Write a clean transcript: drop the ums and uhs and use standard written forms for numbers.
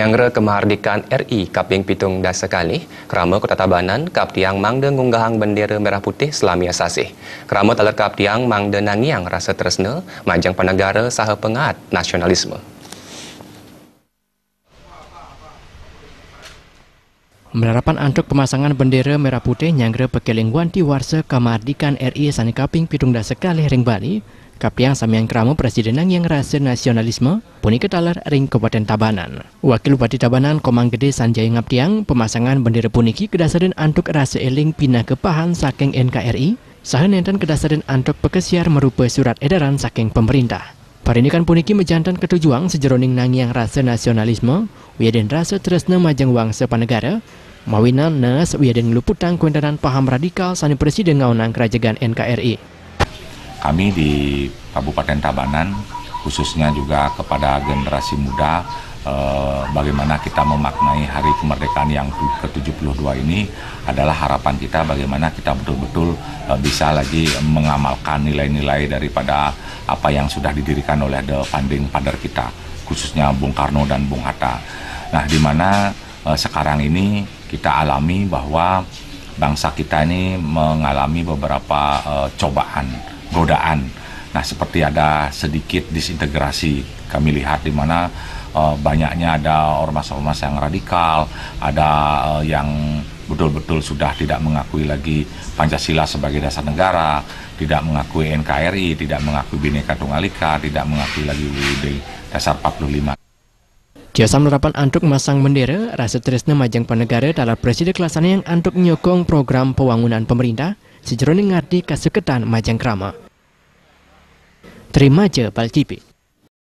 Nyangre kemerdekaan RI kaping pitung dasa kali, kerama Kota Tabanan kap tiang mangde ngunggahang bendera merah putih selami asasih. Kerama taler kap tiang mangde nangiang rasa tresna, majang penegara saha pengat nasionalisme. Menerapan antuk pemasangan bendera merah putih nyangre pekeling wanti warsa kemerdekaan RI sani kaping pitung dasa kali ring Bali, kap tiang samiang kerama presiden nangiang rasa nasionalisme, puni ketalar ring Kabupaten Tabanan. Wakil Bupati Tabanan Komang Gede Sanjay Ngaptiang, pemasangan bendera puniki kedasaran antuk rasa eling pindah kepahan saking NKRI, saha nenten kedasaran antuk pekesiar merupa surat edaran saking pemerintah. Parindikan puniki mejantan ketujuan sejeroning nangiang rasa nasionalisme, wiaden rasa tresna majang wangsa panegara, mawinan nes wiaden ngeluputang kuendanan paham radikal sani presiden ngaunang kerajaan NKRI. Kami di Kabupaten Tabanan, khususnya juga kepada generasi muda, bagaimana kita memaknai hari kemerdekaan yang ke-72 ini adalah harapan kita bagaimana kita betul-betul bisa lagi mengamalkan nilai-nilai daripada apa yang sudah didirikan oleh the founding father kita, khususnya Bung Karno dan Bung Hatta. Nah, di mana sekarang ini kita alami bahwa bangsa kita ini mengalami beberapa cobaan, godaan. Nah, seperti ada sedikit disintegrasi. Kami lihat di mana banyaknya ada ormas-ormas yang radikal, ada yang betul-betul sudah tidak mengakui lagi Pancasila sebagai dasar negara, tidak mengakui NKRI, tidak mengakui Bhinneka Tunggal Ika, tidak mengakui lagi UUD dasar 45. Kiosam menerapan antuk masang bendera, rasa tresna majang penegara dalam presiden kelasana yang antuk nyokong program pembangunan pemerintah, sejeroning ngarti kasuketan majang krama. Terima je Bal TV.